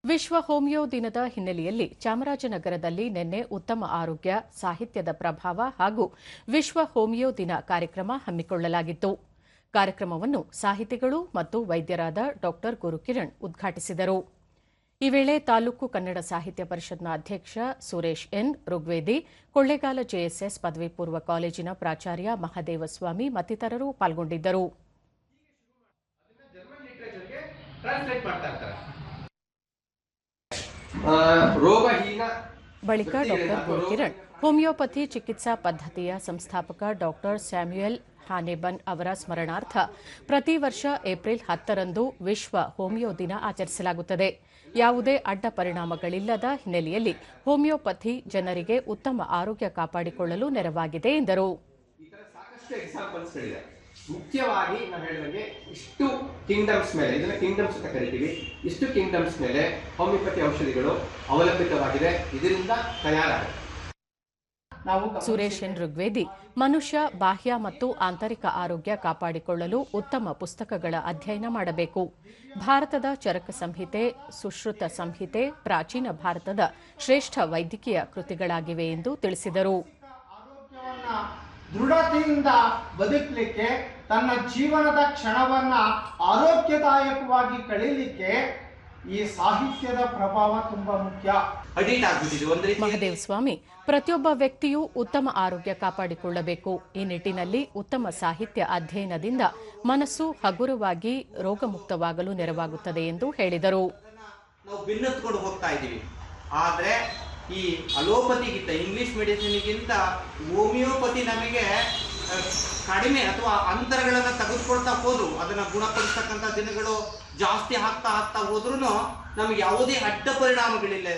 ವಿಶ್ವ ಹೋಮಿಯೋ ದಿನದ ಹಿನ್ನೆಲೆಯಲ್ಲಿ ಚಾಮರಾಜನಗರದಲ್ಲಿ ನಿನ್ನೆ ಉತ್ತಮ ಆರೋಗ್ಯ ಸಾಹಿತ್ಯದ ಪ್ರಭಾವ ಹಾಗೂ ವಿಶ್ವ ಹೋಮಿಯೋ ದಿನ ಕಾರ್ಯಕ್ರಮ ಹಮ್ಮಿಕೊಳ್ಳಲಾಗಿತ್ತು. ಕಾರ್ಯಕ್ರಮವನ್ನು ಸಾಹಿತಿಗಳು ಮತ್ತು ವೈದ್ಯರಾದ ಡಾ ಗುರುಕಿರಣ್ ಉದ್ಘಾಟಿಸಿದರು. ಈ ವೇಳೆ ತಾಲೂಕು ಕನ್ನಡ ಸಾಹಿತ್ಯ ಪರಿಷತ್ನ ಅಧ್ಯಕ್ಷ ಸುರೇಶ್ ಎನ್, ಋಗ್ವೇದಿ, ಕೊಳ್ಳೇಗಾಲ ಜೆಎಸ್ಎಸ್ ಪದವಿ ಪೂರ್ವ ಕಾಲೇಜಿನ ಪ್ರಾಚಾರ್ಯ ಮಹದೇವಸ್ವಾಮಿ ಮತ್ತಿತರರು ಪಾಲ್ಗೊಂಡಿದ್ದರು. ಬಳಿಕ ಡಾ ಗುರುಕಿರಣ್ ಹೋಮಿಯೋಪತಿ ಚಿಕಿತ್ಸಾ ಪದ್ಧತಿಯ ಸಂಸ್ಥಾಪಕ ಡಾ ಸ್ಯಾಮ್ಯುಯಲ್ ಹಾನೆಬನ್ ಅವರ ಸ್ಮರಣಾರ್ಥ ಪ್ರತಿ ವರ್ಷ ಏಪ್ರಿಲ್ 10ರಂದು ವಿಶ್ವ ಹೋಮಿಯೋ ದಿನ ಆಚರಿಸಲಾಗುತ್ತದೆ. ಯಾವುದೇ ಅಡ್ಡ ಪರಿಣಾಮಗಳಿಲ್ಲದ ಹಿನ್ನೆಲೆಯಲ್ಲಿ ಹೋಮಿಯೋಪತಿ ಜನರಿಗೆ ಉತ್ತಮ ಆರೋಗ್ಯ ಕಾಪಾಡಿಕೊಳ್ಳಲು ನೆರವಾಗಿದೆ ಎಂದರು. ಮುಖ್ಯವಾಗಿ ನಾವು ಹೇಳಿದಂಗೆ ಇಷ್ಟು ಕಿಂಗ್ಡಮ್ಸ್ ಮೇಲೆ, ಇದನ್ನ ಕಿಂಗ್ಡಮ್ಸ್ ಅಂತ ಕರಿತೀವಿ, ಇಷ್ಟು ಕಿಂಗ್ಡಮ್ಸ್ ಮೇಲೆ ಹೋಮಿಯೋಪತಿ ಔಷಧಿಗಳು ಅವಲಂಬಿತವಾಗಿದೆ. ಇದರಿಂದ ತಯಾರಾಗಿದೆ. ಸುರೇಶ್ ಎನ್, ಋಗ್ವೇದಿ, ಮನುಷ್ಯ ಬಾಹ್ಯ ಮತ್ತು ಆಂತರಿಕ ಆರೋಗ್ಯ ಕಾಪಾಡಿಕೊಳ್ಳಲು ಉತ್ತಮ ಪುಸ್ತಕಗಳ ಅಧ್ಯಯನ ಮಾಡಬೇಕು. ಭಾರತದ ಚರಕ ಸಂಹಿತೆ, ಸುಶ್ರುತ ಸಂಹಿತೆ ಪ್ರಾಚೀನ ಭಾರತದ ಶ್ರೇಷ್ಠ ವೈದ್ಯಕೀಯ ಕೃತಿಗಳಾಗಿವೆ ಎಂದು ತಿಳಿಸಿದರು. ದೃಢತೆಯಿಂದ ಬದುಕಲಿಕ್ಕೆ, ತನ್ನ ಜೀವನದ ಕ್ಷಣವನ್ನ ಆರೋಗ್ಯದಾಯಕವಾಗಿ ಕಳೀಲಿಕ್ಕೆ ಈ ಸಾಹಿತ್ಯದ ಪ್ರಭಾವ ತುಂಬಾ ಮುಖ್ಯ. ಮಹದೇವಸ್ವಾಮಿ, ಪ್ರತಿಯೊಬ್ಬ ವ್ಯಕ್ತಿಯೂ ಉತ್ತಮ ಆರೋಗ್ಯ ಕಾಪಾಡಿಕೊಳ್ಳಬೇಕು. ಈ ನಿಟ್ಟಿನಲ್ಲಿ ಉತ್ತಮ ಸಾಹಿತ್ಯ ಅಧ್ಯಯನದಿಂದ ಮನಸ್ಸು ಹಗುರವಾಗಿ ರೋಗಮುಕ್ತವಾಗಲು ನೆರವಾಗುತ್ತದೆ ಎಂದು ಹೇಳಿದರು. ನಾವು ಬೆನ್ನತ್ಕೊಂಡು ಹೋಗ್ತಾ ಇದ್ದೀವಿ, ಆದ್ರೆ ಈ ಅಲೋಪತಿಗಿಂತ, ಇಂಗ್ಲಿಷ್ ಮೆಡಿಸಿನ್ಗಿಂತ ಹೋಮಿಯೋಪತಿ ನಮಗೆ ಕಡಿಮೆ ಅಥವಾ ಅಂತರಗಳನ್ನು ತೆಗೆದುಕೊಳ್ತಾ ಹೋದ್ರು, ಅದನ್ನ ಗುಣಪಡಿಸ್ತಕ್ಕಂಥ ದಿನಗಳು ಜಾಸ್ತಿ ಆಗ್ತಾ ಹೋದ್ರೂ ನಮಗೆ ಯಾವುದೇ ಅಡ್ಡ ಪರಿಣಾಮಗಳಿಲ್ಲ.